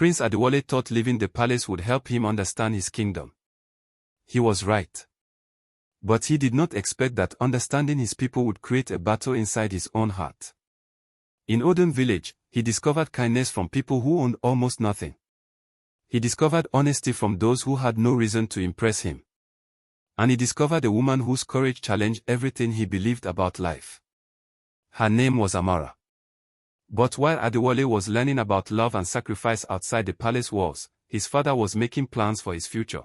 Prince Adewale thought leaving the palace would help him understand his kingdom. He was right. But he did not expect that understanding his people would create a battle inside his own heart. In Odan village, he discovered kindness from people who owned almost nothing. He discovered honesty from those who had no reason to impress him. And he discovered a woman whose courage challenged everything he believed about life. Her name was Amara. But while Adewale was learning about love and sacrifice outside the palace walls, his father was making plans for his future.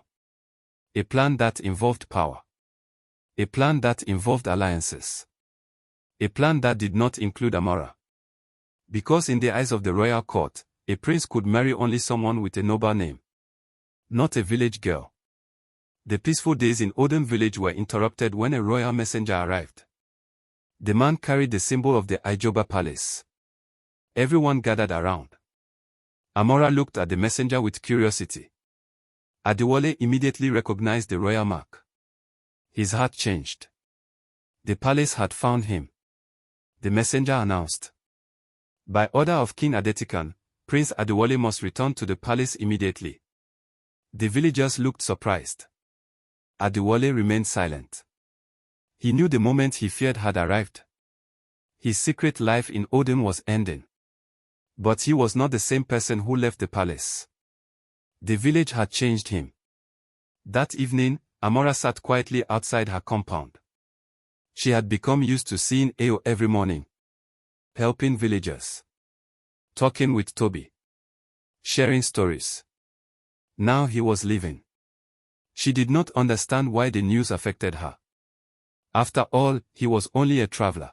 A plan that involved power. A plan that involved alliances. A plan that did not include Amara. Because in the eyes of the royal court, a prince could marry only someone with a noble name. Not a village girl. The peaceful days in Odan village were interrupted when a royal messenger arrived. The man carried the symbol of the Ijoba palace. Everyone gathered around. Amara looked at the messenger with curiosity. Adewale immediately recognized the royal mark. His heart changed. The palace had found him. The messenger announced. By order of King Adetikan, Prince Adewale must return to the palace immediately. The villagers looked surprised. Adewale remained silent. He knew the moment he feared had arrived. His secret life in Odan was ending. But he was not the same person who left the palace. The village had changed him. That evening, Amara sat quietly outside her compound. She had become used to seeing Ayo every morning. Helping villagers. Talking with Toby. Sharing stories. Now he was leaving. She did not understand why the news affected her. After all, he was only a traveler.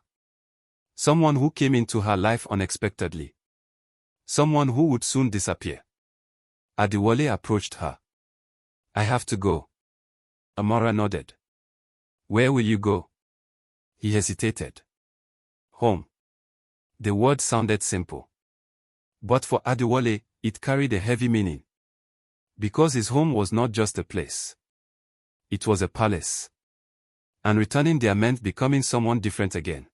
Someone who came into her life unexpectedly. Someone who would soon disappear. Adewale approached her. I have to go. Amara nodded. Where will you go? He hesitated. Home. The word sounded simple. But for Adewale, it carried a heavy meaning. Because his home was not just a place. It was a palace. And returning there meant becoming someone different again.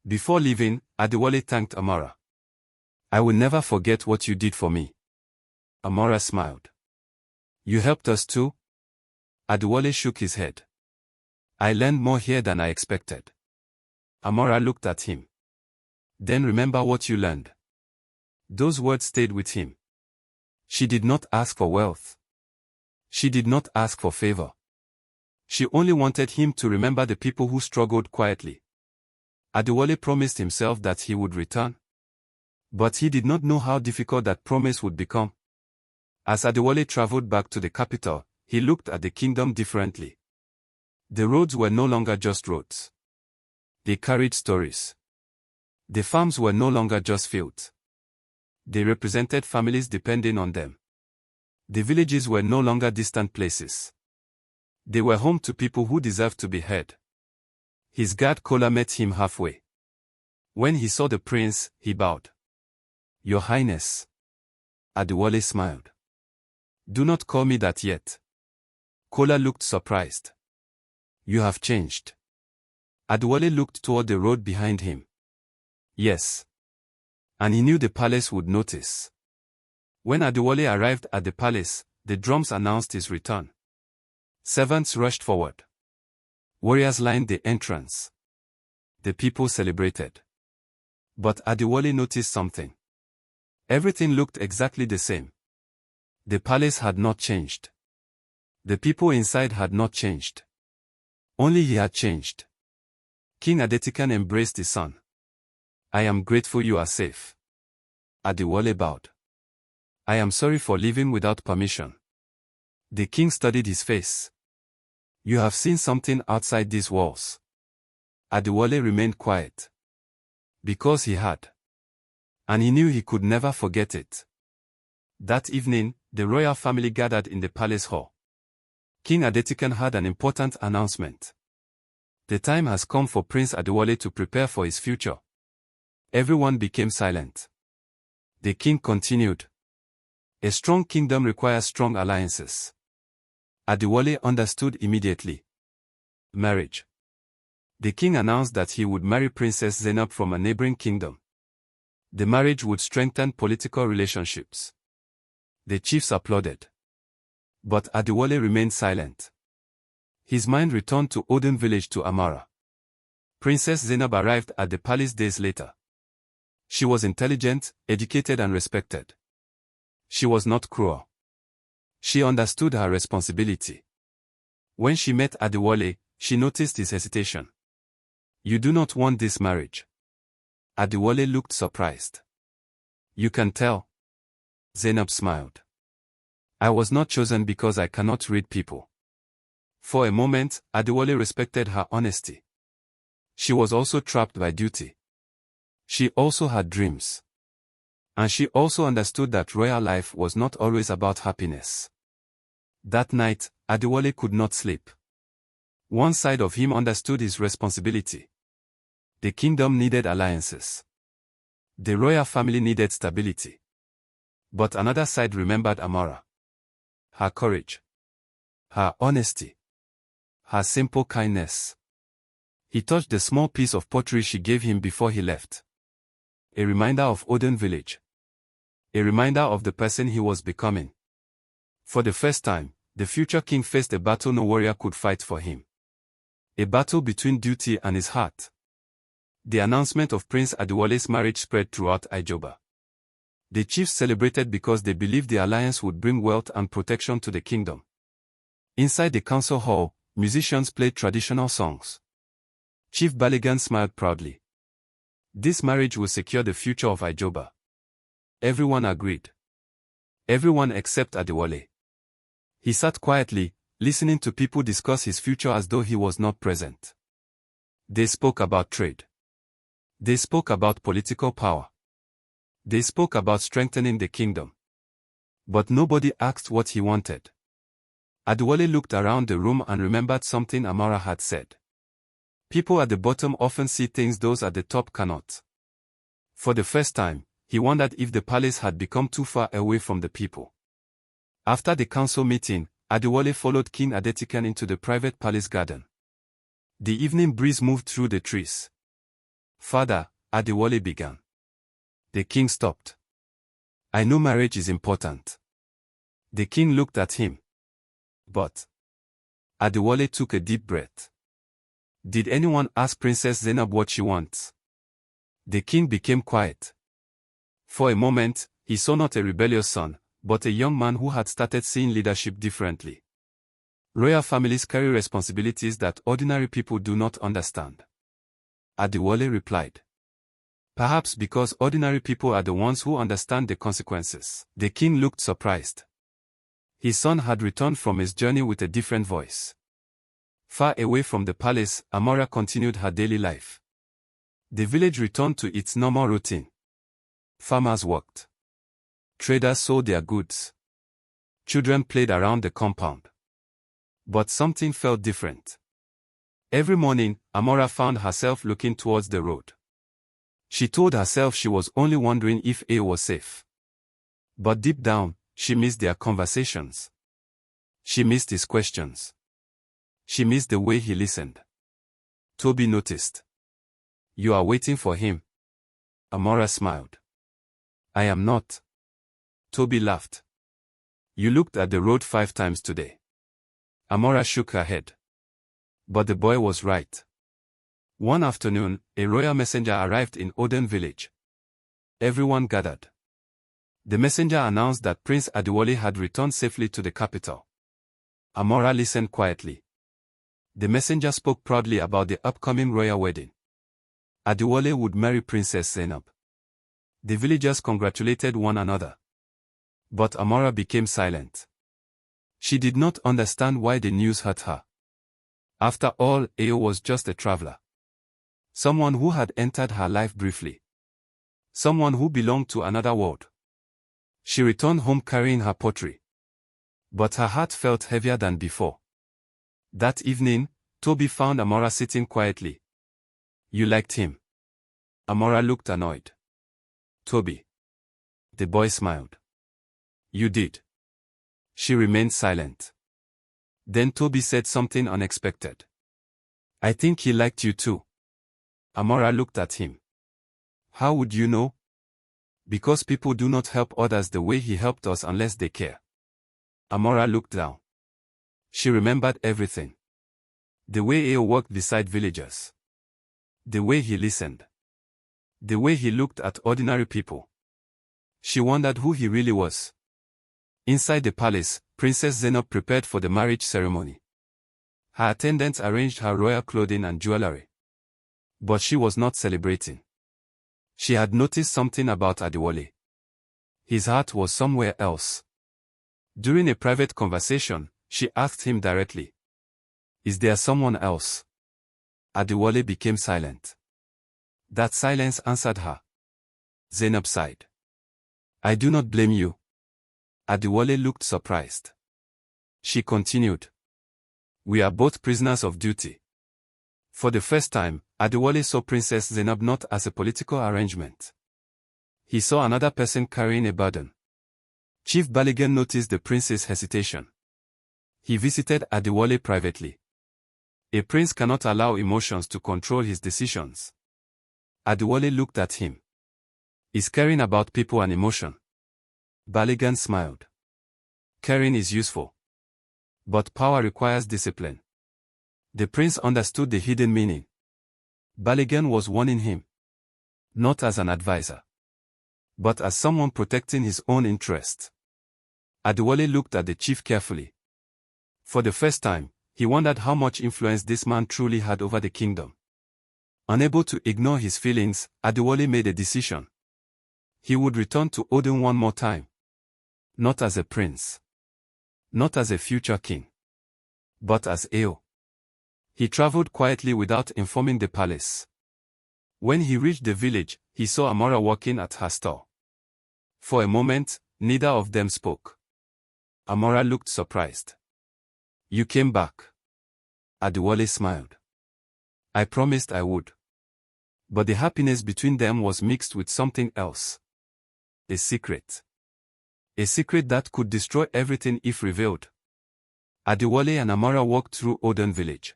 Before leaving, Adewale thanked Amara. I will never forget what you did for me. Amara smiled. You helped us too? Adewale shook his head. I learned more here than I expected. Amara looked at him. Then remember what you learned. Those words stayed with him. She did not ask for wealth. She did not ask for favor. She only wanted him to remember the people who struggled quietly. Adewale promised himself that he would return. But he did not know how difficult that promise would become. As Adewale traveled back to the capital, he looked at the kingdom differently. The roads were no longer just roads. They carried stories. The farms were no longer just fields. They represented families depending on them. The villages were no longer distant places. They were home to people who deserved to be heard. His guard Kola met him halfway. When he saw the prince, he bowed. Your Highness. Adewale smiled. Do not call me that yet. Kola looked surprised. You have changed. Adewale looked toward the road behind him. Yes. And he knew the palace would notice. When Adewale arrived at the palace, the drums announced his return. Servants rushed forward. Warriors lined the entrance. The people celebrated. But Adewale noticed something. Everything looked exactly the same. The palace had not changed. The people inside had not changed. Only he had changed. King Adetikan embraced his son. I am grateful you are safe. Adewale bowed. I am sorry for leaving without permission. The king studied his face. You have seen something outside these walls. Adewale remained quiet. Because he had. And he knew he could never forget it. That evening, the royal family gathered in the palace hall. King Adetikan had an important announcement. The time has come for Prince Adewale to prepare for his future. Everyone became silent. The king continued. A strong kingdom requires strong alliances. Adewale understood immediately. Marriage. The king announced that he would marry Princess Zainab from a neighboring kingdom. The marriage would strengthen political relationships. The chiefs applauded. But Adewale remained silent. His mind returned to Odan village to Amara. Princess Zainab arrived at the palace days later. She was intelligent, educated and respected. She was not cruel. She understood her responsibility. When she met Adewale, she noticed his hesitation. "You do not want this marriage." Adewale looked surprised. "You can tell." Zainab smiled. "I was not chosen because I cannot read people." For a moment, Adewale respected her honesty. She was also trapped by duty. She also had dreams. And she also understood that royal life was not always about happiness. That night, Adewale could not sleep. One side of him understood his responsibility. The kingdom needed alliances. The royal family needed stability. But another side remembered Amara. Her courage. Her honesty. Her simple kindness. He touched the small piece of pottery she gave him before he left. A reminder of Odan village. A reminder of the person he was becoming. For the first time, the future king faced a battle no warrior could fight for him. A battle between duty and his heart. The announcement of Prince Adewale's marriage spread throughout Ijoba. The chiefs celebrated because they believed the alliance would bring wealth and protection to the kingdom. Inside the council hall, musicians played traditional songs. Chief Balegan smiled proudly. This marriage will secure the future of Ijoba. Everyone agreed. Everyone except Adewale. He sat quietly, listening to people discuss his future as though he was not present. They spoke about trade. They spoke about political power. They spoke about strengthening the kingdom. But nobody asked what he wanted. Adewale looked around the room and remembered something Amara had said. People at the bottom often see things those at the top cannot. For the first time, he wondered if the palace had become too far away from the people. After the council meeting, Adewale followed King Adetikan into the private palace garden. The evening breeze moved through the trees. "Father," Adewale began. The king stopped. "I know marriage is important." The king looked at him. "But..." Adewale took a deep breath. "Did anyone ask Princess Zainab what she wants?" The king became quiet. For a moment, he saw not a rebellious son, but a young man who had started seeing leadership differently. Royal families carry responsibilities that ordinary people do not understand. Adewale replied. "Perhaps because ordinary people are the ones who understand the consequences." The king looked surprised. His son had returned from his journey with a different voice. Far away from the palace, Amara continued her daily life. The village returned to its normal routine. Farmers worked. Traders sold their goods. Children played around the compound. But something felt different. Every morning, Amara found herself looking towards the road. She told herself she was only wondering if A was safe. But deep down, she missed their conversations. She missed his questions. She missed the way he listened. Toby noticed. "You are waiting for him." Amara smiled. "I am not." Toby laughed. "You looked at the road 5 times today." Amara shook her head. But the boy was right. One afternoon, a royal messenger arrived in Odan village. Everyone gathered. The messenger announced that Prince Adewale had returned safely to the capital. Amara listened quietly. The messenger spoke proudly about the upcoming royal wedding. Adewale would marry Princess Zainab. The villagers congratulated one another. But Amara became silent. She did not understand why the news hurt her. After all, Ayo was just a traveler. Someone who had entered her life briefly. Someone who belonged to another world. She returned home carrying her pottery. But her heart felt heavier than before. That evening, Toby found Amara sitting quietly. "You liked him?" Amara looked annoyed. "Toby." The boy smiled. "You did." She remained silent. Then Toby said something unexpected. "I think he liked you too." Amara looked at him. "How would you know?" Because people do not help others the way he helped us unless they care. Amara looked down. She remembered everything. The way Eo walked beside villagers. The way he listened. The way he looked at ordinary people. She wondered who he really was. Inside the palace, Princess Zainab prepared for the marriage ceremony. Her attendants arranged her royal clothing and jewelry. But she was not celebrating. She had noticed something about Adewale. His heart was somewhere else. During a private conversation, she asked him directly, "Is there someone else?" Adewale became silent. That silence answered her. Zainab sighed. "I do not blame you." Adewale looked surprised. She continued, "We are both prisoners of duty." For the first time, Adewale saw Princess Zainab not as a political arrangement. He saw another person carrying a burden. Chief Baligan noticed the prince's hesitation. He visited Adewale privately. A prince cannot allow emotions to control his decisions. Adewale looked at him. Is caring about people an emotion? Baligan smiled. Caring is useful. But power requires discipline. The prince understood the hidden meaning. Baligan was warning him. Not as an advisor. But as someone protecting his own interest. Adewale looked at the chief carefully. For the first time, he wondered how much influence this man truly had over the kingdom. Unable to ignore his feelings, Adewale made a decision. He would return to Odan one more time. Not as a prince. Not as a future king. But as Eo. He traveled quietly without informing the palace. When he reached the village, he saw Amara walking at her store. For a moment, neither of them spoke. Amara looked surprised. You came back. Adewale smiled. I promised I would. But the happiness between them was mixed with something else. A secret. A secret that could destroy everything if revealed. Adewale and Amara walked through Odan village.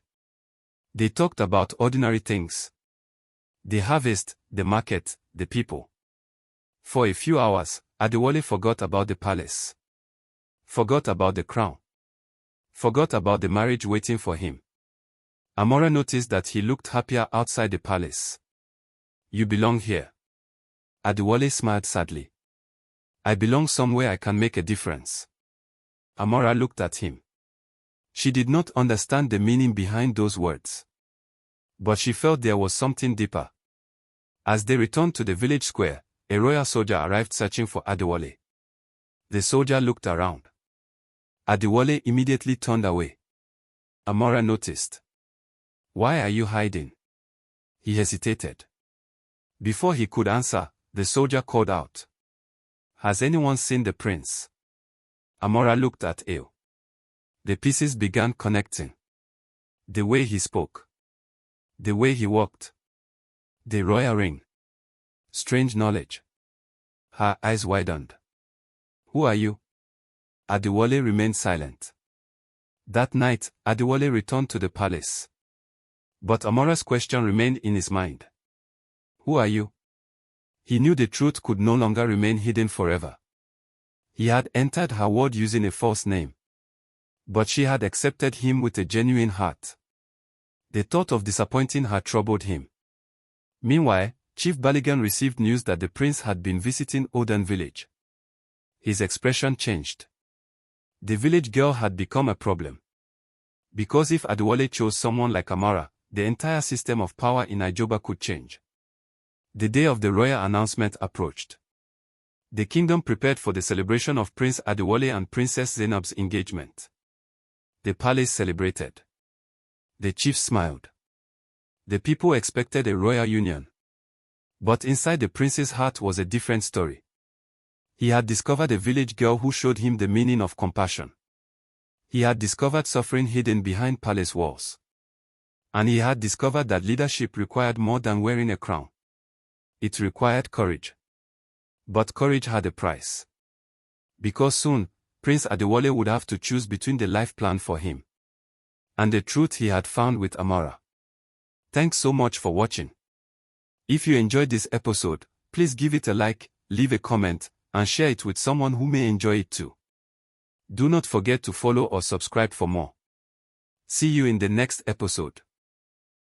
They talked about ordinary things. The harvest, the market, the people. For a few hours, Adewale forgot about the palace. Forgot about the crown. Forgot about the marriage waiting for him. Amara noticed that he looked happier outside the palace. You belong here. Adewale smiled sadly. I belong somewhere I can make a difference. Amara looked at him. She did not understand the meaning behind those words. But she felt there was something deeper. As they returned to the village square, a royal soldier arrived searching for Adewale. The soldier looked around. Adewale immediately turned away. Amara noticed. Why are you hiding? He hesitated. Before he could answer, the soldier called out. Has anyone seen the prince? Amara looked at Eo. The pieces began connecting. The way he spoke. The way he walked. The royal ring. Strange knowledge. Her eyes widened. Who are you? Adewale remained silent. That night, Adewale returned to the palace. But Amara's question remained in his mind. Who are you? He knew the truth could no longer remain hidden forever. He had entered her world using a false name. But she had accepted him with a genuine heart. The thought of disappointing her troubled him. Meanwhile, Chief Baligan received news that the prince had been visiting Odan village. His expression changed. The village girl had become a problem. Because if Adewale chose someone like Amara, the entire system of power in Ijoba could change. The day of the royal announcement approached. The kingdom prepared for the celebration of Prince Adewale and Princess Zainab's engagement. The palace celebrated. The chief smiled. The people expected a royal union. But inside the prince's heart was a different story. He had discovered a village girl who showed him the meaning of compassion. He had discovered suffering hidden behind palace walls. And he had discovered that leadership required more than wearing a crown. It required courage. But courage had a price. Because soon, Prince Adewale would have to choose between the life plan for him and the truth he had found with Amara. Thanks so much for watching. If you enjoyed this episode, please give it a like, leave a comment, and share it with someone who may enjoy it too. Do not forget to follow or subscribe for more. See you in the next episode.